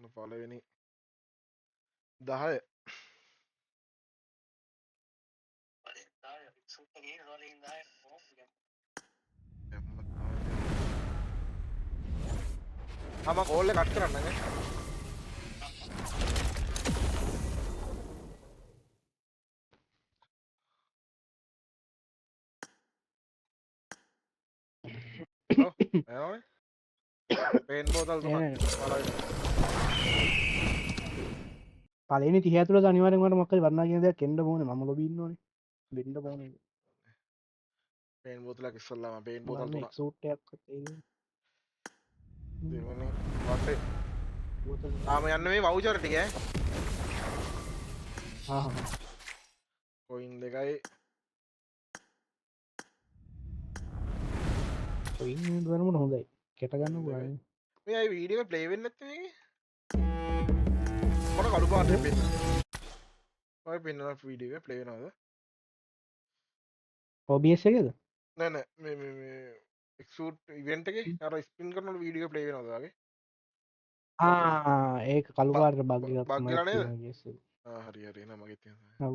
පළවෙනි 10 මම කෝල් එක කට් කරන්න නේ ඔව් එනවනේ පේන් බෝතල් තුනක් පළවෙනි පලනි තිහතුර අනිවාරෙන්ට මක්ක වන්න කිය දෙයක් කෙන්ඩ බෝන ම ලොබින්නන බෙන්ඩ බෝන පේන් බෝතලක් ඉස්සල්ලාම පේන් බෝතල් තුනක් සූට්ටයක් දෙවනි වටේ තාම යන්න මේ වවුචර් ටික කොයින් දෙකයි වනමට හොඳයි කෙටගන්න පුරන්න මේ අයි වීඩියෝ ප්ලේ වෙන්නේ නැත්තේ මේකේ මොන කළු පාටේ පෙන්න ඔය පෙන්නන වීඩියෝ එක ප්ලේ වෙනවද ඔබස් එකද නෑ නෑ මේ එක්සූට් ඉවෙන්ට් එකේ අර ස්පින් කරනකොට වීඩියෝ ප්ලේ වෙනවද වගේ ඒක කළුකාට බග බග් වෙලා නේද? හරි හරි එහෙනම් මගේ තියෙනවා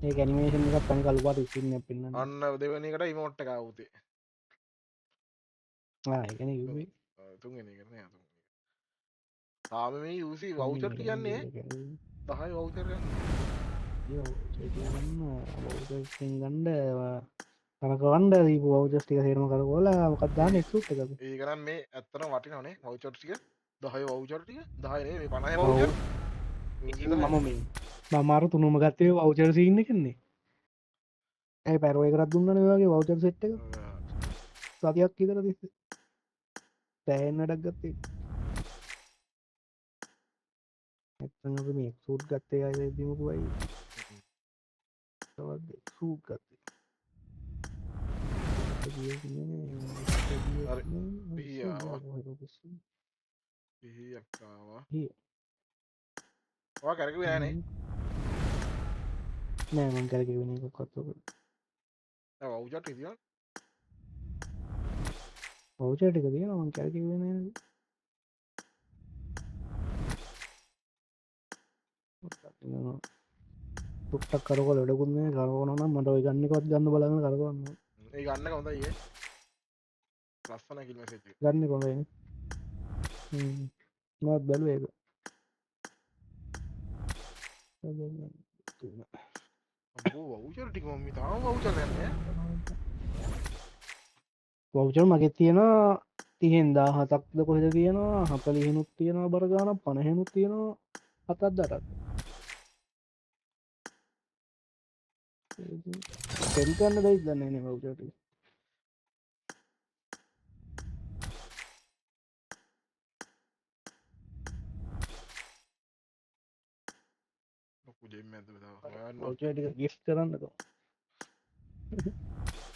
ඒ ඇනිමේෂන් එක පන් කළුපාට ඉන්න පෙන්න්න අන්න දෙවෙනි එකට ඉමෝට් එක ආවුතේ එකන යුබේ තුන්වෙනි එකට නෑ තුන්වෙනි එක තාම මේ UC වවුචර් කියන්නේ 10 වවුචර් ගන්ඩ කරකවන්ඩ දීපු වෞජස්ටික සේරම කරගෝල මොකක්දාන එක්සුට් එක ඒකනම් මේ ඇත්තන වටිනනේ වවුචර් ටික 10 වවුචර් ටික 10 නේ මේ 50 වවුචර් මම මේ මමාරු තුනුම ගත්තේ වෞචර සින්න කෙන්නේ ඇයි පැරුව එකරත් දුන්නන වගේ වෞචර් සෙට් එක සතියක් කිතර තිස්ස තෑන්නටක් ගත්තේ ඇත්තඟ මේ සූට් ගත්තේ අය දිමුකුවයි සූට් ගත්තේ වා කරකව යනේ නෑ මං කරකිවෙන එක කොත්ත වවුචර් ටික තියෙනවා පෞචටික තියෙන මං කරකිවෙන තුට්ටක් කරකො ලඩකුන්නේ කරවනන මට ගන්නකොත් ගන්න බලන්න කරගන්න ඒ ගන්න හොඳයි ලස්සන කිල් මෙසේජ් එක ගන්න කොඳ මත් බැලුව ඒක වවුචර් ටික මම තාම වවුචර් යන්නේ වෞචර් මගෙත් තියෙනවා තිහෙන්දා හතක්ද කොහෙද තියෙනවා හතලිහෙනුත් තියෙනවා බරගාන පණහෙනුත් තියෙනවා හතත් දරත් පෙල්කන්න දයි දන්නේ න වෞචට ලොකු ජෙම් එකක් වෞචටික ගිස් කරන්නක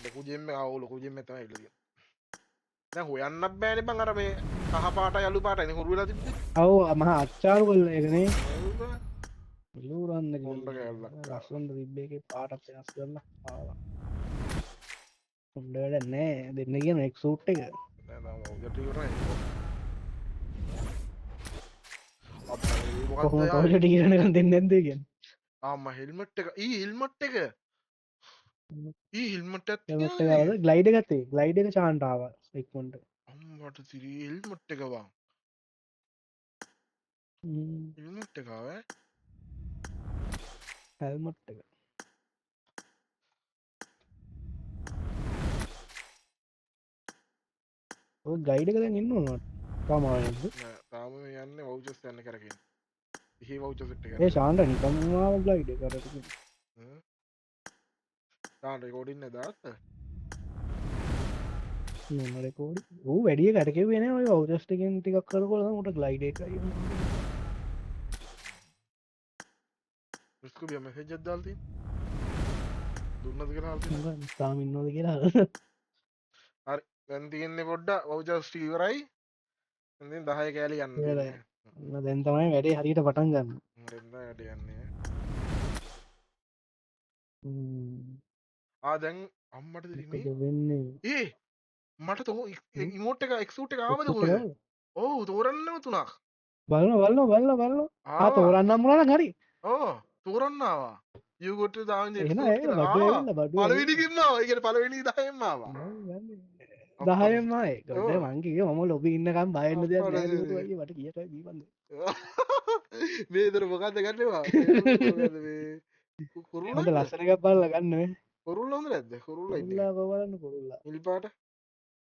ලොකු ජෙම් එක ආව ලොකු ජෙම් එක තමයි ඉල්ල තියෙන්නේ දැන් හොයන්නත් බෑනේ බං අර මේ කහ පාට යලු පාටනේ හුරු වෙලා තිබ්බේ ඔව් මහ අච්චාරු කළ එකනේ ලූරන්න කොණ්ඩ කෑල්ලක් ලස්සන්ට තිබ්බේ එකේ පාටක් වෙනස් කරලා ආවා හොන්ඩට නෑ දෙන්න කියන එක් සූට් එක නෑ තාම වවුචර් ටික ඉවරයි කොහොම කවුලට කියනකම් දෙන්න නැද්ද කියන්නේ ආම්ම හෙල්මට් එක හෙල්මට් එක හෙල්මට් එකක් හෙල්මට් එක ආවද ග්ලයිඩ් එක ගත්තේ ග්ලයිඩ් එක චාන්ට ආවා ඉක්මනට අම්මට තිරී හෙල්මට් එක බං හෙල්මට් එක ආවේ හෙල්මට් එක ඔය ගයිඩ් එක දැන් ඉන්න ඕනට තාම ආවෙ නැද්ද නෑ තාම යන්නේ වවුචර්ස් යන්න කරගෙන ඉහි වවුචර් සෙට් එක ඒ ශාන්ට නිකම්ම ආව ග්ලයිඩ් එක කරට තාම රෙකෝඩින් නේද දාත්ත රෙකෝඩ් ඌ වැඩිය කරකව වෙන ඔය වෞජස්ටිකෙන් ටිකක් කරකොල ට ග්ලයිඩ එක ස්කුබිය මෙසේජ් එකක් දාලා තියෙන්නේ දුන්නද කියලා තාම ඉන්නවද කියලා හරි දැන් තියෙන්නේ පොඩ්ඩක් වවුචර්ස් ටික ඉවරයි දැන් 10 කෑලි යන්න දැන් තමයි වැඩේ හරියට පටන් ගන්න දැන් වැඩ යන්නේ දැන් අම්මට වෙන්නේ මට තෝ ඉමෝට් එක එක්සූට් එක ආවද එක්සූට් කොහෙද? එක ආවද? ඔව් තෝරන්නම තුනක්. බලනවා ආවා. තෝරන්නම් මුණා නම් හරි ඕ තෝරන්න ආවා. you got to down එහෙනම් එක්සූට් ඒ කියලා බඩු ආවා. ඇවිල්ලා පළවෙනිකින්ම ආවා. ඒ කියන්නේ පළවෙනි 10ෙන්ම ආවා. ඔක්කොම 10මයි ගොඩ ඔව් මංගේ මම ලොබ ඉන්නකම් බයන්න දෙයක් අප්පට නෑ සරි. නිමුතුයි මට කියටයි දීපන්ද මේ දර මොකක්ද ගන්නවා මොකද මේ හොඳ කුරුල්ලයිද ලස්සනක බල්ල ගන්න කුරුල්ල හොඳ නැද්ද කුරුල්ල ඉන්න කොල්ලා ගවලන්න කොල්ලා නිල් පාට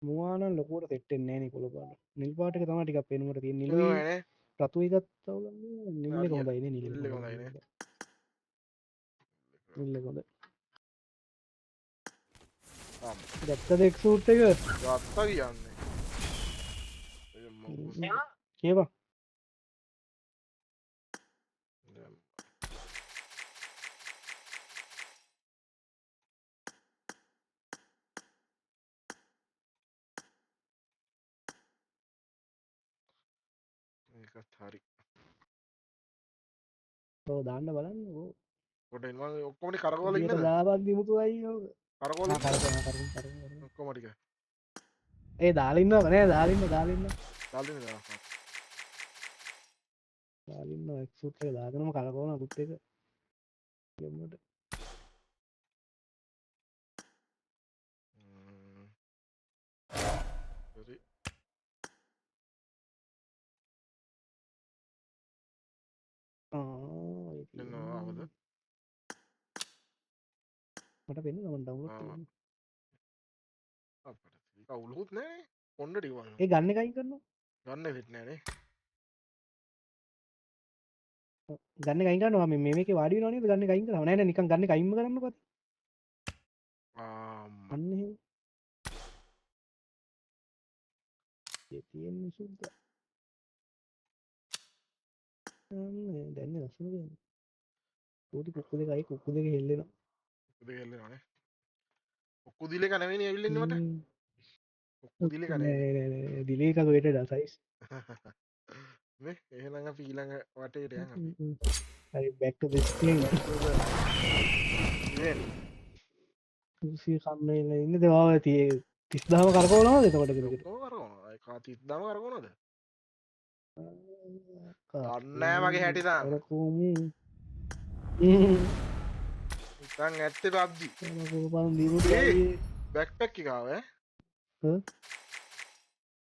මවාන ලොකොට තෙට්ටෙන්නේ නෑ කොළපාට නිල්පාටක තම ටික පෙනුමට තිය නිලුයි එනවානේ රතුයිගත්තවල නිල්ල හරිය කොඳයින නිල නිල්ල හොඳයිනේ නිල්ල කොඳ ආම් ගත්ත දෙක්සූට් එක ගත්තා කියන්නේ කියවා ඒකත් හරි දාන්න බලන්න කොට එනවා ඔක්කොම කරකවල ට ඉන්නද දාබත් දිමුතුයි කරකවල ඉන්නද කර ඔක්කොම ටික ඒ දාලින්න නෑ දාලින්න දාල්දින දාලා දාලින්න එක්සුට් එක දාගනම කලකෝන ගුට් එක ගමට හරි එනවා ආවද මට පෙන්න ගමන් ඩවුලෝඩ් ආවා කරන්න අපට කවුලුත් නෑ පොන්ඩ ටිවන්න ඒ ගන්න එකයි කරනවා ගන්න වෙත් නෑනේ ගන්න ගයින්නවා මේක වාඩි නන ගන්න ගයින් කරන න නික ගන්න ගයිම කරන්න පත් අන්න තියෙන සුද්ද දැන්න ලස්සන ෝටි කුක්කු දෙකයි කුක්කු දෙක හෙල්ලෙන දෙගල්ල නේ ඔක්කු දිල කනවෙන ඇවිල්ලන්නට ඔක්කු දිල කනේ දිලේකකට ඩසයිස් මේ එහෙළඟ පීළඟ වටේට යන හරි බැක්ට සිය කන්න ඉන්න දෙවාව තිය තිස්දාම කරකෝනවා දෙතකොට කරකට කාතිත්දාම කරගනද දන්නෑ මගේ හැටිතා කරකෝම ඉතන් ඇත්තේ පබ්ජි පන් දීමට බැක්පැක් කාව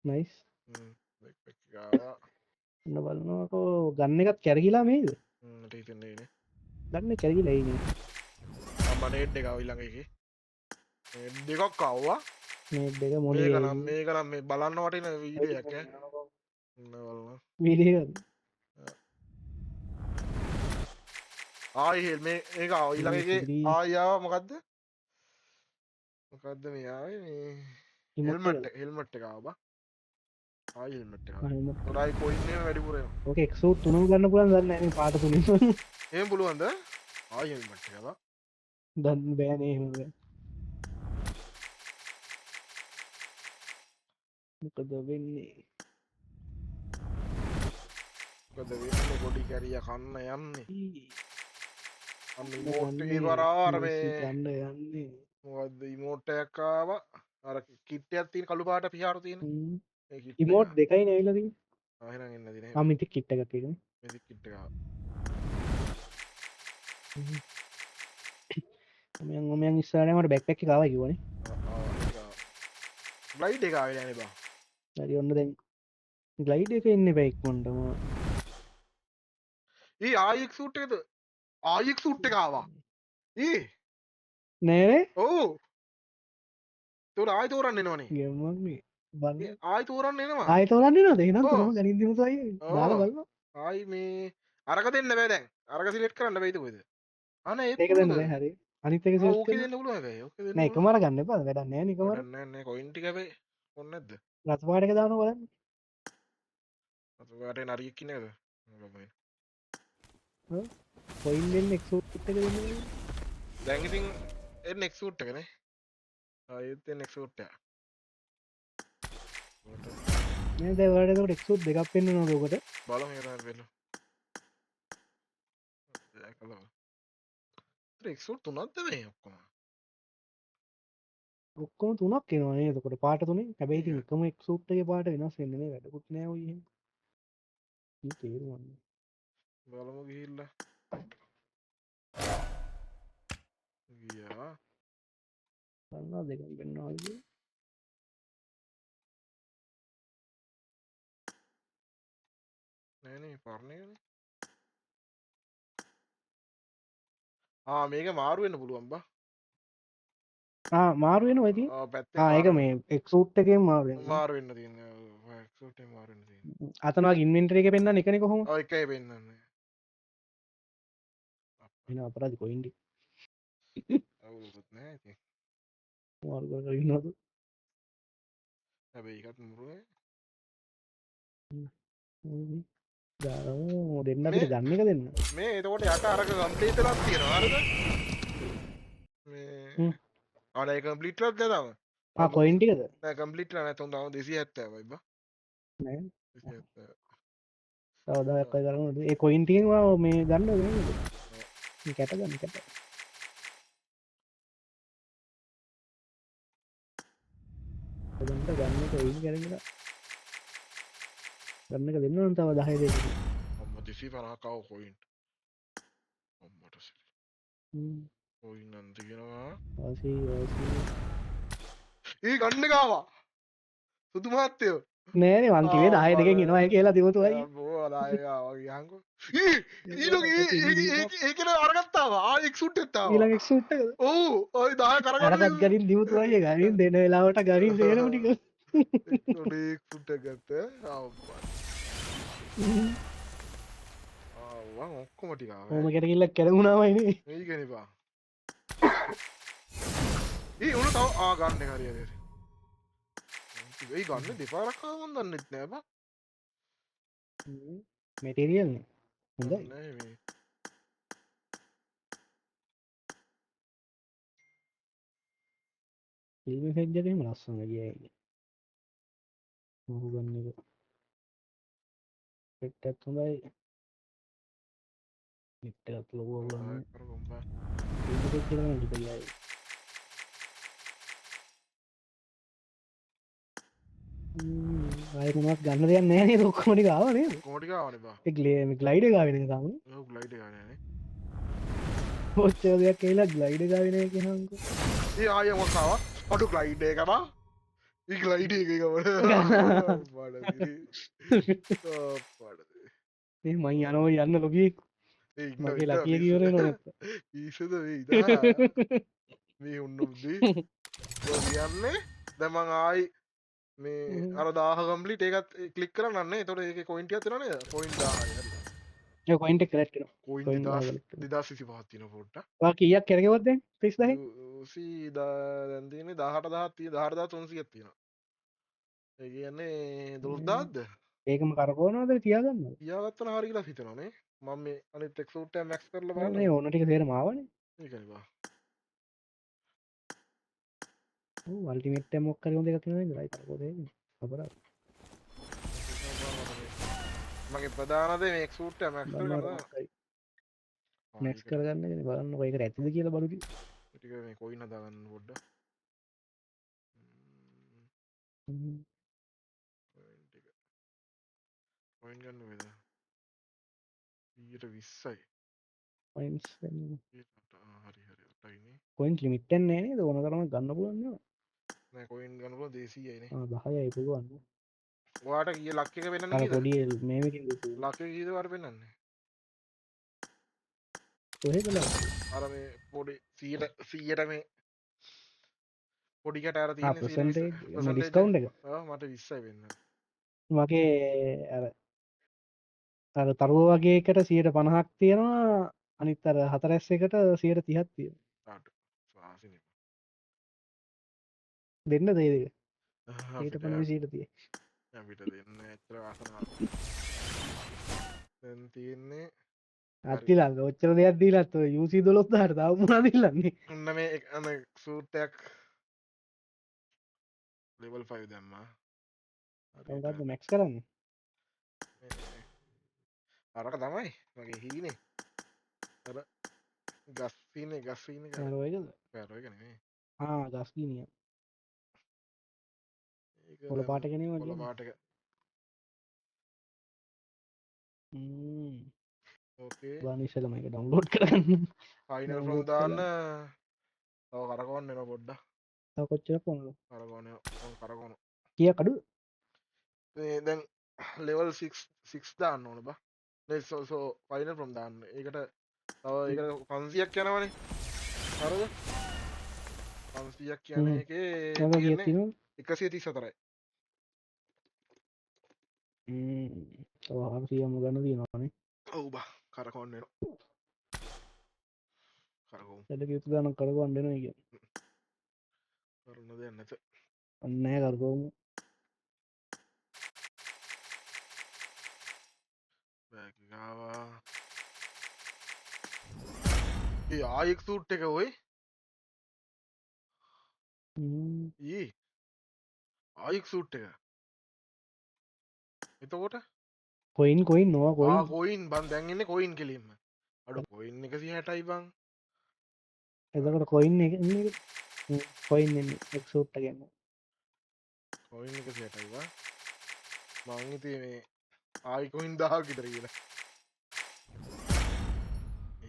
නයිස් ගාව එන්න බලන්නකෝ ගන්න එකත් කැරකිලා මේද ටීතන්නේ ගන්න කැරකි ලයින අම්මනේට් එකව ඉල්ළඟ එක දෙකක් කව්වා මේ දෙක මොන මේ කනම් මේ කනම් මේ බලන්න වටින වීඩියක් වීඩිය ආයිහෙල් මේ ඒක ඊළඟගේ ආයාව මොකක්ද මොකක්ද මේ හෙල්මට හෙල්මට් එකව ආයිල්මට රයි කොයින්න වැඩිපුරේ ඕක එක්සූට් තුනු ගන්න පුලන් දන්න පාට තුලින් ඒ පුළුවන්ද ආයිල්මට එකව දන් බෑනේ මොකද වෙන්නේ මොකද වෙන්නේ ගොඩි කැරිය කන්න යන්නේ අන්න ඉමෝට් ඒ පරාරමේ ගන්න යන්නේ මොකද්ද ඉමෝට් එකක් ආවා අර කිට්ටයක් තියෙන කළු පාට පිහාරු තියෙන ඒ කිට් ඉමෝට් දෙකයි නෑවිලා තියෙන්නේ ආයෙනම් එන්න දිනේ අමිති කිට් එකක් තියෙනවා මෙසි කිට් එක ආවා මම ඉස්සරහට බැක්පැක් එක ආවා කිව්වනේ ග්ලයිඩ් එක ආවේ නෑනේ බා හරි ඔන්න දැන් ග්ලයිඩ් එක එන්නේ බෑ ඉක්මනටම ඒ ආයික් සූට් එකද ආයික් සූට් එක ආවා ඒ නෑනේ ඔව් තෝර ආයි තෝරන්න එනවනේ ගම්මන්නේ බලන්න ආයි තෝරන්න එනවා ආයෙ තෝරන්නේ නේද එහෙනම් ඔව්. තුනම ගනින් දිමුතුයි දාලා බලන්න ආයි මේ අරක දෙන්න බෑ දැන් අරක සිලෙක්ට් කරන්න බෑද කොහෙද අනේ ඒක ඒක දෙන්න බෑ හරි අනිත් එක සෙලෙක්ට් ඕකේ කරන්න දෙන්න පුළුවන් හැබැයි ඕකේ දෙන්න නෑ එකමාර ගන්න එපා වැඩක් නෑ නේ එකමාර නෑ නෑ කොයින් ටික හැබැයි ඕනේ නැද්ද රත් පාට එක දානවා බලන්න අතට නරියෙක් ඉන්නේද කොයින් දෙන්න එක්සූට් එක දෙන්න දැන් ඉතින් එන්න එක්සූට් එකනේ ආයෙත් එන්න එක්සූට් එක නෑ දැන් ඔයාලට එක්සූට් දෙකක් පෙන්වනවා ඔකට බලමු ඒක වෙන්න දැකලා එක්සූට් තුනක්ද මේ ඔක්කොම ඔක්කොම තුනක් එනවා නේද? එතකොට පාට තුනේ. හැබැයි ඉතින් එකම එක් සූට් එකේ පාට වෙනස් වෙන්නේ නේ වැඩකුත් නෑ ඔය එහෙම. මේ තේරුම් බලමු ගිහිල්ලා ගියා ගන්නවා දෙකම වෙනවා වගේ. නෑනේ පරණේනේ මේක මාරු වෙන්න පුළුවන් බා මාරු වෙනවා ඉතින්. පැත්තෙන් ඒක මේ එක් සූට් එකෙන් මාරු වෙනවා. මාරු වෙන්න තියෙන්නේ එක්සෝට් එකෙන් මාරු වෙන්න තියෙන්නේ අතන ඉන්වෙන්ටරි එකේ පෙන්නන්නේ එකනේ කොහොම. එකයි පෙන්නන්නේ එන අපරාධ කොයින්ඩි. අවුලකුත් නෑ ඉතින් මාරු කරගෙන ඉන්නවද? හැබැයි ඒකත් මුරුනේ දාමු දෙන්න අපිට ගන්න එක දෙන්න. මේ එතකොට යට අරක කම්ප්ලීට් වෙලා තියෙනවා හරිද මේ ඒක කම්ප්ලීට් වෙලාද තාම කොයින් ටිකද? නෑ කම්ප්ලීට් වෙලා නැත්නම් තාම 270යි බා නෑ 270 තව 10ක් අය කරමුද? ඒ කොයින් ටිකෙන් මේ ගන්නවද නේද? මේ කැට ගන්න කැට. ගන්න ගන්න කොයින් කරගෙන ගන්න එක දෙන්න ඕන තව 10 දෙක. අම්මා 250ක් ආව කොයින් අම්මට සිරි කොයින් නම් තියෙනවා වාසි ඒ ගන්න ගාවා සුදු මහත්තයෝ නෑනේ මං කිව්වේ 10 දෙකෙන් එනවා කියලා දිමුතුයි. යංකෝ ඒකන අරගත්තාවා එක් සුට් එත්තාව ඊළඟ එක්සූට් එකද? ඔව් ඔය 10 කරගන්න අරකට ගරින් දිමුතුයි ගරින් දෙන වෙලාවට ගරින් දෙනම ටික. එක් සුට් එක ගත්ත ආවන් ඔක්කොම ටික ආවා ඕම කෙරකිල්ලක් කැරගුණාමයිනේ. ඒකනේ බා උණු තව ගන්න එක හරි ඒ ගන්න දෙපාරක් ආවම දන්නෙත් නෑ බා මෙටීරියල් නේ. හොඳයි. නෑ මේ ෆිල්ම් එෆෙක්ට් එකේ ලස්සන ගියයි. මොහු ගන්න එක. එෆෙක්ට් එකත් හොඳයි. එෆෙක්ට් එකත් ලොකු වුණා. කරගොම් බා ෆිල්ම් එෆෙක්ට් එක නම් ගියයි. ආයෙ මොනවත් ගන්න දෙයක් නැහැ නේද? ඔක්කොම ටික ආවා නේද? කොහොම ටික ආවනේ බා ඒ ග්ලයිඩ් එක ආවේ නේද තාම? ඔව් ග්ලයිඩ් එක ගන්නනේ ඔච්චර දෙයක් කියලා ග්ලයිඩ් එක ආවේ නැහැ කියනංකෝ. ඒ ආයෙ මොකක් ආවා අඩු ග්ලයිඩ් එක බා ඒ ග්ලයිඩ් එක ගවල මේ මං යනවා යන්න ලොබියෙක්. මගේ ලකිය කිවර වෙනව නැත්නම්. ඊසද වෙයිද මේ උන්න බුද්ධි කියන්නේ දැන් මං ආයි මේ අර 1000 කම්ප්ලීට් ඒකත් ක්ලික් කරන්නේ එතකොට ඒකේ කොයින් ටිකක් තියෙනවා නේද කොයින් 1000යි හරි ඒ කොයින් එක කලෙක්ට් කරනවා. කොයින් කොයින් 2025ක් තියෙනවා පොඩ්ඩක් ඔයා කීයක් කරගෙවද දැන් 30000? දැන් තියෙන්නේ 18000ක් තියෙන 18300ක් තියෙනවා ඒ කියන්නේ 12000ක්ද ඒකම කරකවනවද තියාගන්නවද? තියාගත්තන හරි කියලා හිතනවානේ මම මේ අනිත් එක්සූට් එක මැක්ස් කරලා නේ බලනවා ඕන ටික තේරම ආවනේ. ඒකනේ බා ඔව් අල්ටිමේට් එක මොකක් කරේ හොඳ එකක් තියෙනවා නේද? ලයි කරකෝ දෙන්නේ. අපරාධ. මගේ ප්‍රධාන දේ මේ එක්සූට් එක මැක්ස් කරගන්න මැක්ස් කරගන්න ඉතින් බලන්න ඔය එකට ඇතිද කියලා බලු ටික. ටික මේ කොයින් හදාගන්න පොඩ්ඩක් කොයින් ටික කොයින් ගන්න වේද 20යි පොයින්ට්ස් හරි හරි අටයිනේ පොයින්ට් ලිමිට් එක නැහැ නේද? ඕන තරම් ගන්න පුළුවන් නේද? නෑ කොයින් ගන්න පුළුවන් 200යිනේ 10යි පුළුවන්. ඔයාට කීය ලක් එක වෙන්නන්නේ අර කීයද පොඩි මේකකින් ලක් එක කීයද ඔයාට වෙන්නන්නේ කොහෙද ලක්? අර මේ පොඩි 100ට මේ පොඩි කට අර තියෙන්නේ පර්සන්ටේජ් මේ ඩිස්කවුන්ට් එක. මට 20යි වෙන්න මගේ අර තරුව වගේ එකට 150ක් තියෙනවා. අනිත් අර 4S එකට 130ක් තියෙනවා. ආට සාසිනේ දෙන්න දෙයි දෙක. අපිට 150 130. අපිට දෙන්න ඇත්තට වාසනාවක් දැන් තියෙන්නේ අත්තිලා ඔච්චර දෙයක් දීලත් ඔය UC 12000ට තාම මොනවද ඉල්ලන්නේ? ඔන්න මේ සූට් එකක් ලෙවල් 5 දැම්මා මොකක්ද මැක්ස් කරන්නේ? අරක තමයි මගේ හීනේ අර ගස් තියෙන්නේ ගස් ඉන්න අර ඔයකද? පැරෝ එක නෙමෙයි ගස් ගිනිය. කොළ පාට කෙනේ කොළ වගේ. පාටක ඕකේ බාන ඉස්සෙල්ලම ඒක ඩවුන්ලෝඩ් කරගන්න. ෆයිනල් ෆ්‍රොම් download දාන්න කරලා තව කරකවන්න එන පොඩ්ඩක් තව කොච්චරක් වුණාද? කරගවන කරගවන කීයක් අඩු? දැන් ලෙවල් 6 දාන්න ඕන බා සෝ ෆයිනල් ෆ්‍රොම් දාන්න ඒකට තව ඒකට 500ක් යනවනේ හරිද 500ක් කියන එකේ ඒක කීයක් තියෙන්නේ තියෙනවද? 134යි තව 400ම ගන්න තියෙනවානේ. ඔව් බා කරකවන්න එන කරගවමු එළ කීප ගණන් කරගන්න වෙනවා කියන්නේ. කරන්න දෙයක් නැත අන්න නැහැ කරගමු. බෑග් එක ආවා ඒ ආයෙක් සූට් එක ඔය ඊ ආයෙක් සූට් එක එතකොට කොයින් නොවා කොයින්. කොයින් බන් දැන් ඉන්නේ කොයින් කෙලින්ම අඩු කොයින් 160යි බං එතකොට කොයින් එක කොයින් එන්නේ එක්සූට් එක ගන්න. කොයින් 160යි බං මං ඉතින් මේ ආයි කොයින් 1000ක් විතර කියලා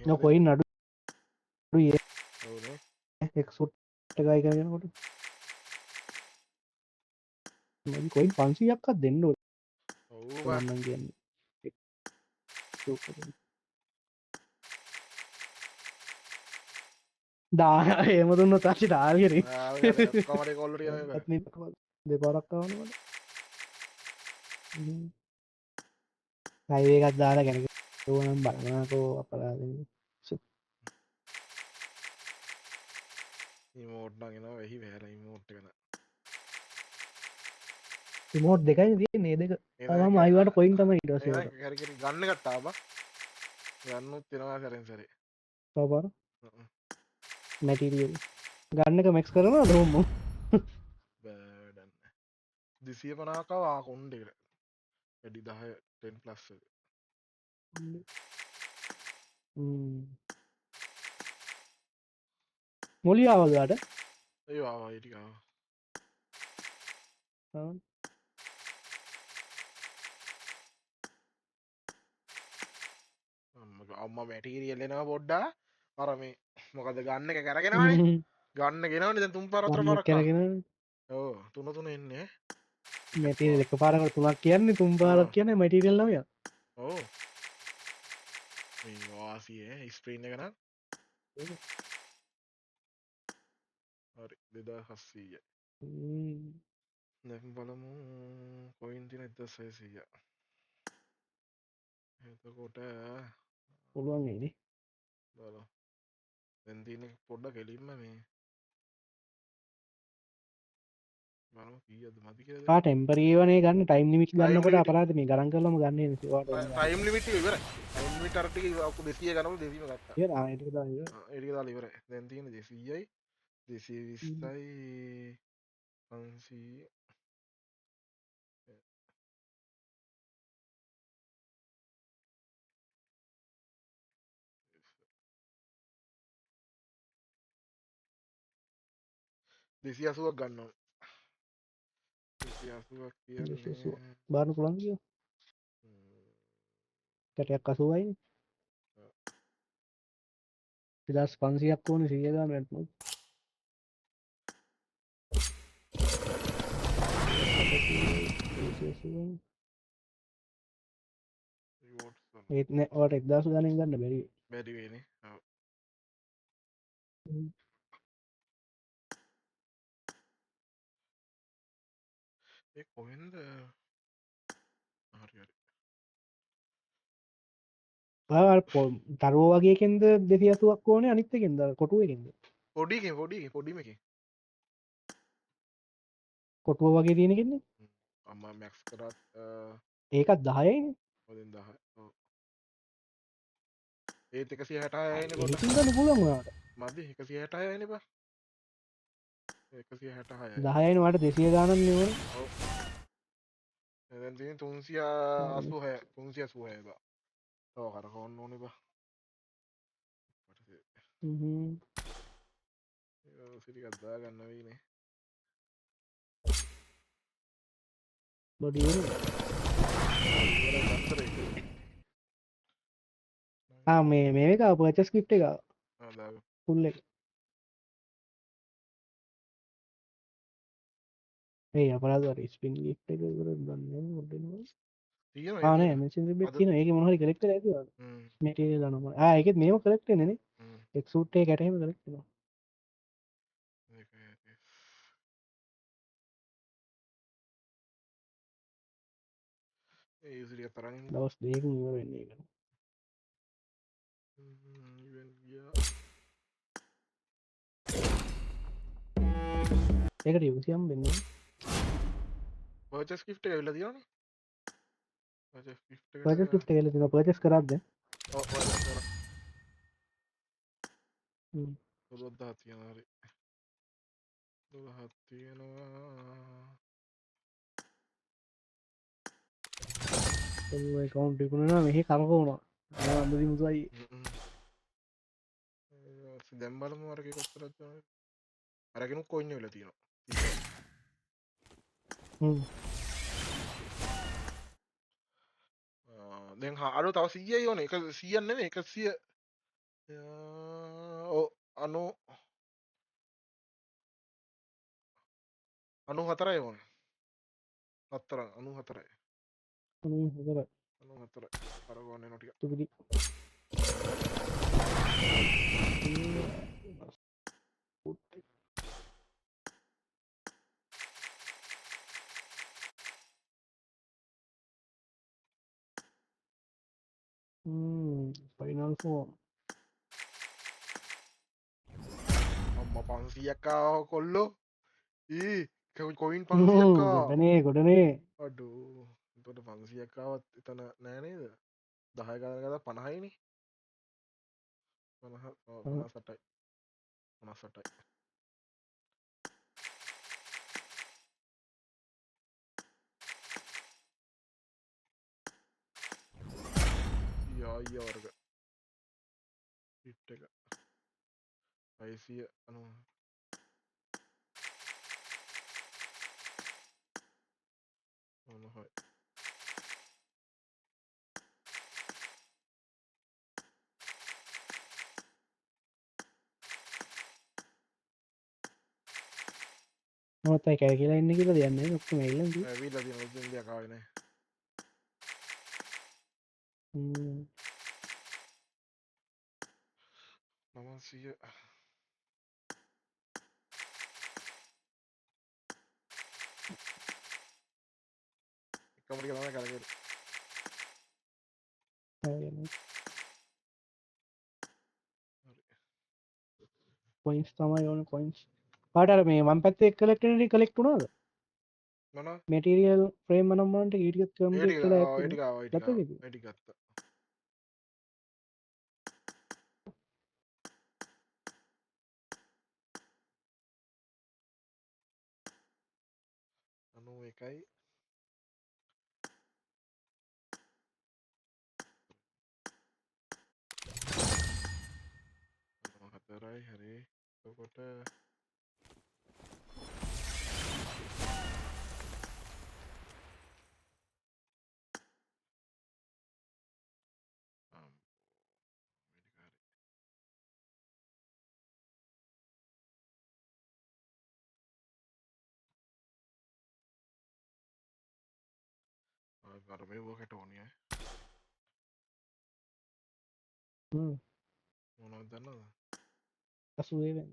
නෝ කොයින් අඩුයි ඔව්නේ එක්සූට් එකයි කරගෙනකොට. මම කොයින් 500ක්වත් දෙන්න ඕනේ. ඔව් බං මම කියන්නේ. දා එහෙම දුන්නොත් තාච්චි ඩාල්ගෙරි. කමරේ කොල්ලට යනවා දෙපාරක් කවනකොට. හයිවේ එකක් දාලා ගැන ඕනම් බලනකෝ අපරාධෙන්. ඉමෝට් නම් එනවා වෙහි වැහැර ඉමෝට් එක න රිමෝට් දෙකයි තියෙන්නේ දෙක. මම අයිවට කොයින් තමයි ඊට පස්සේ ඒකට. කැරකෙන ගන්න එකත් ආවා ගන්නුත් වෙනවා සැරෙන් සැරේ තවපාර මැටීරියල් ගන්න එක මැක්ස් කරනවා දොම්ම. බෑඩන්න 250ක් ආවා කොණ්ඩේකට වැඩි 10 10 ප්ලස් එක මොලි ආවදාට ඒ ආවා ඒ ටික ආවා අම්ම මැටීරියල් එනවා පොඩ්ඩා අර මේ මොකද ගන්න එක කරගෙනවානේ ගන්න ගෙනවනේ දැන් තුන් පාර හතර පාරක් කරගෙන ඔව් තුන එන්නේ මැටීරියල් එක පාරකට තුනක් කියන්නේ තුන් පාරක් කියන්නේ මැටීරියල් නම ය. ඔව් මේ වාසිය ස්ක්‍රීන් එක නම් හරි 2700යි දැන් බලමු කොයින් තියෙන 1600 එතකොට පුළුවන් වෙයිනේ. බලමු දැන් තියෙන්නේ පොඩ්ඩක් එලින්ම මේ බලමු කීයද මදි කියලා ආ ටෙම්පරේවනේ ගන්න ටයිම් ලිමිට් ගන්නකොට අපරාධ මේ ගණන් කරලම ගන්න එන්නේ ඔයාට ටයිම් ලිමිට් ඉවරයි ටයිම් ලිමිට් අර ටික 200 ගනමු 200ම ගත්තා ඒ ආ ඒක දාලා ඉවර. ඒ ටික දාලා ඉවරයි දැන් තියෙන්නේ 200යි 220යි 500 280ක් ගන්නවා 280ක් කියන්නේ බාන්න පුළුවන් කියෝ. කැටයක් 80යි. 2500ක් ඕනේ 100 ගාන වැටුණොත්. ඒත් නෑ ඔයාලට 1000 ගානෙන් ගන්න බැරි. බැරි වෙන්නේ ඔව් ඒ කොහෙන්ද හරි හරි තරෝ වගේකෙන්ද 280ක් ඕනේ අනිත් එකෙන්ද කොටුව එකෙන්ද පොඩිමකින් කොටුව වගේ තියෙන එකෙන්ද අම්මා මැක්ස් කරත් ඒකත් 10යිනේ. වලින් 10 ඔව් ඒත් 166යිනේ පොඩ ඒකින් ගන්න පුළුවන් ඔයාලට. මදි 166යිනේ බා 166යි 10යිනේ වාට 200 ගානක් නේ ඕනේ. ඔව් දැන් තියෙන්නේ 386 386 බා තව කරකවන්න ඕනේ බා සිටිකක් දාගන්න වෙයිනේ බොඩි මේ එක පර්චස් ස්ක්‍රිප්ට් එක ෆුල් එක ඒ අපරාධ ස්පින් ගිෆ්ට් එක ගන්න මොඩෙනවා ආනේ මෙසින් තියෙන ඒක මොන හරි කලෙක්ට් කරලා ඇති මැටීරියල් අනුව ඒකෙත් මේව කලෙක්ට් වෙන්නේ නේ එක්සූට් එක කැට එහෙම කලෙක්ට් වෙනවා දවස් දෙකකින් ඉවර වෙන්නේ ඒක ඒකට යුසියම් වෙන්නේ පර්චස් ගිෆ්ට් එක ඇවිල්ලා තියෙනවනේ පර්චස් ගිෆ්ට් එකට පර්චස් ස්ක්‍රිප්ට් එක තියෙනවා පර්චස් කරාද ඔව් පර්චස් කරා හ්ම් 12000 තියෙනවා හරි 12ක් තියෙනවා ඔය කවුන්ට් එක නුනා මෙහි කරකවනවා අන්දදි මුසයි දැන් බලමු අරගේ කොච්චරද අරගෙනුත් කොයින් වෙලා තියෙනවා දැන් අඩු තව 100යි ඕනේ එක 100ක් නෙමෙයි 100 ඔව් 94යි ඕනේ 94යි හොඳයි 94යි අරගොන්න එනවා ටික තුපිදි ෆයිනල් ෆෝම් අම්මා 500ක් ආව කොල්ලෝ කොයින් 500ක් ආවා ගොඩනේ අඩෝ එතකොට 500ක් ආවත් එතන නෑ නේද 10 ගාන ගත්තා 50යිනේ 58යි 58යි යා වර්ග හිට් එක 690 මොනහයි නොත්තයි කෑ කියලා ඉන්න කියලා දෙයන්න ඔක්කොම එල්ලන්දී ඇවිල්ලා තියෙන ඉන්දියා කාවේ නෑ 900 එකම ටික තමයි කරගෙන කොයින්ස් තමයි ඕන කොයින්ස් පාටර මේ වම් පැත්තේ කලෙක්ටනටි කලෙක්ට් වුණාද මොනවා මැටීරියල් ෆ්‍රේම් මනම්මන්ට ඊටිකත් ඒ කම්ප්ලීට් ටික කළා ආ ඒ ටික ආවා ඒ ටික ආවා ඒ ටික ගත්තා අනු එකයි හතරයි හරි එතකොට අර මේ වකට ඕනේ මොනවද දන්නවද අසුවේ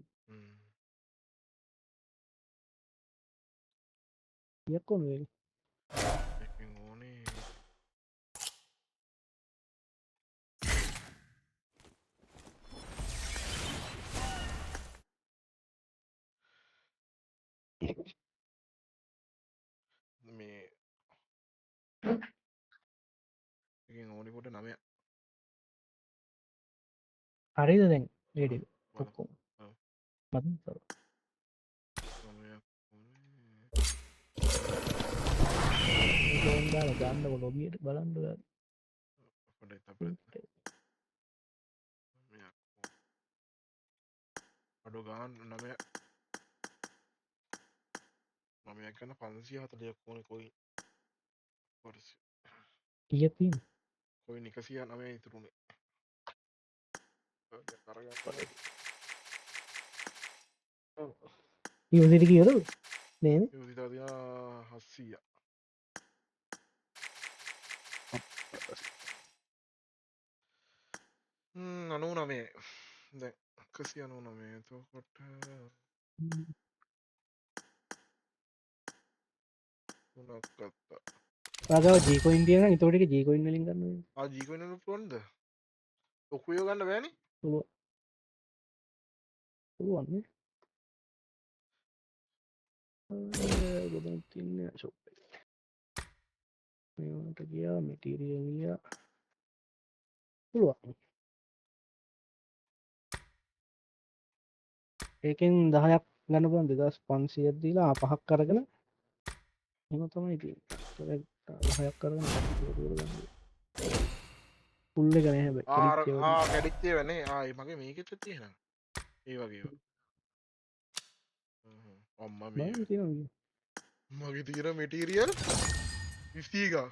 යක්කොන වේ එකෙන් ඕනේ මේ එකෙන් ඕනේ කොට 9ක් හරිද දැන් වේඩි ඔක්කොම ඔව් මතන් සර 9ක් දාලා ගන්නකො ලොබියට බලන්න පොඩ්ඩක් තප්පරයක් මෙයක් අඩු ගාන 9ක් ගන්න 540ක් ඕනේ කොයි කීයක් තියෙනවද? කොයි 109 ඉතුරුනේ. කරගන්න යුනිටි කීයද? නේද? යුසිතා තියනවා 700. හ්ම් 99. දැන් 199 එතකොට තුනක් ගත්තා. ඔයාගාව G coin තියෙනවා. ඒතකොට ඒක G coin වලින් ගන්න වෙන්නේ. ආ ජී කොයින් වල පුළුවන්ද? ඔක්කොයෝ ගන්න බෑනේ. පුළුවන්. පුළුවන් නේ. ගොඩක් තියෙන ෂොප් එක. මේවට ගියා මැටීරියල් ගියා. පුළුවන්. ඒකෙන් 10ක් ගන්න පුළුවන් 2500ක් දීලා 5ක් අරගෙන එහෙම තමයි තියෙන්නේ. 10ක් අරගෙන 5ක් ගන්න. ෆුල් එක නෑ හැබැයි. කැඩිච්ච ඒවා කැඩිච්ච ඒවා නේ. ඒ මගේ මේකෙත් තියෙනවා. ඒ වගේ ඒවා. අම්මා මේ බලන්න තියෙනවා. මගේ තියෙන මෙටීරියල් 50 ගා.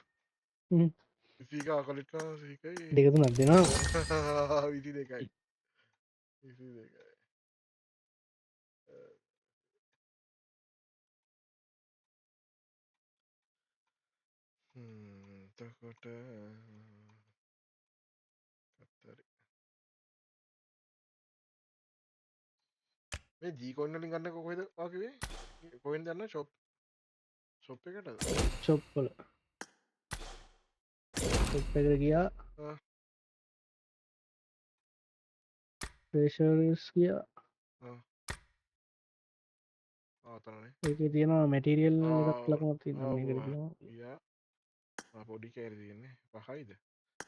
50 ගා කලිට කරනවා සීකයි. දෙක තුනක් දෙනවා. 22යි. 22යි. එතකොට මේ ජී කොයින් වලින් ගන්න කොහෙද ඔයා කිව්වේ? කොහෙන්ද යන්නේ ෂොප් එකටද? ෂොප් වල. ෂොප් එකට ගියා. ප්‍රෙෂර්ස් ගියා. තමයි. ඒකේ තියෙනවා මැටීරියල් එකක් ලකුණක් තියෙනවා මේකට ගියාම. යා පොඩි කෑලි තියෙන්නේ 5යිද?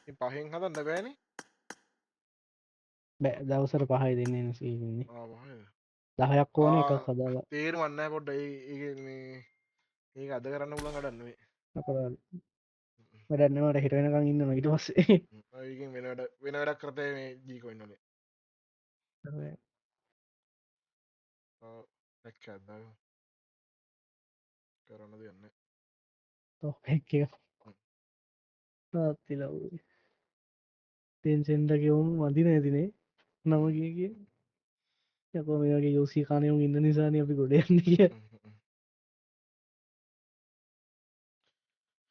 මේ 5න් හදන්න බෑනේ. බෑ දවසට 5යි දෙන්නේ නැසීන්නේ. 5යිද? 10ක් ඕනේ එකක් හදාගන්න. තේරුම් නැහැ පොඩ්ඩ ඒ මේ මේක අද කරන්න පුළුවන් වැඩක් නෙවෙයි. අපරාධ. වැඩක් නෑ මට හෙට වෙනකන් ඉන්නවා ඊට පස්සේ. ඒකෙන් වෙන වැඩක් කරතේ මේ ජී කොයින් වලින්. දැක්කද? කරන්න දෙයක් නැහැ. ටොප් එක. තාත්තිලා උනේ. ටෙන්ෂන් එකේ වුන් වදින ඇතිනේ. නම කිය. යකෝ මේ වගේ යෝසි කාණේ ඉන්න නිසානේ අපි ගොඩ යන්නේ කිය.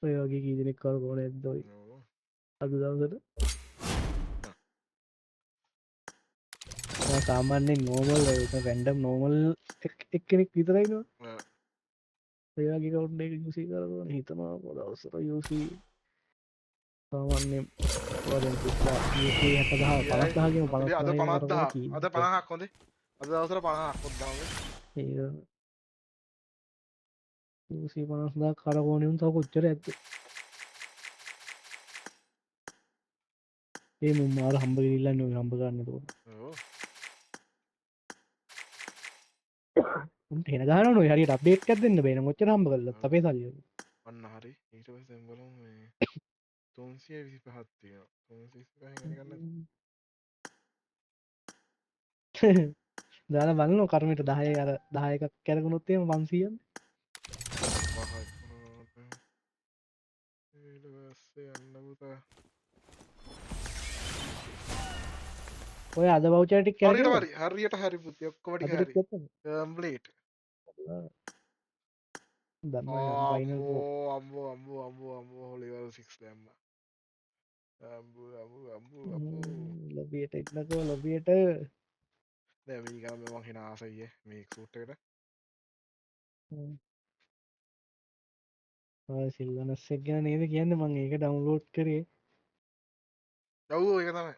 ඔය වගේ කී දෙනෙක් කරකෝ නැද්ද ඔය. අද දවසට. සාමාන්‍යයෙන් නෝමල් රැන්ඩම් නෝමල් එක්කෙනෙක් විතරයි නෝ. ඒ වගේ කවුන්ට් එක යූසි කරගෙන හිතනවා දවසට යූසි සාමාන්‍යයෙන් වලින් පුස්ලා යූසි 70 50 ගෙන 50 අද 50ක් කී. අද 50ක් හොඳේ. අද දවසට 50ක් හොද්දාම. ඒක යූසි 50000 කරකෝනේ උන් තව කොච්චර ඇද්ද? ඒ මුම් මාර හම්බ ගිහිල්ලා නේ හම්බ ගන්න ඒක. ඔව්. උන්ට එන ගහනවා ඔය හරියට අප්ඩේට් එකක් දෙන්න බෑ නම් ඔච්චර හම්බ කළා අපේ සල්ලි වල. අන්න හරි. ඊට පස්සේ දැන් බලමු මේ 325ක් තියෙනවා. 325න් හරි ගන්න. දාලා බලනවා කර්මයට 10 අර 10 එකක් කරගුණොත් එහෙම 500ක්. ඊට පස්සේ යන්න පුතා. ඔය අද වවුචර් ටික කරගෙන හරියට හරි පුතේ ඔක්කොම ටික හරි. කම්ප්ලීට්. ෆයිනල් අම්බෝ ලෙවල් 6 දැම්මා. අම්බෝ ලොබියට එන්නකෝ ලොබියට දැන් මේ ගම මම හින ආසයි මේ සූට් එකට. සිල්වනස් එක ගැන නේද කියන්නේ මම ඒක ඩවුන්ලෝඩ් කරේ. ඔව් ඒක තමයි.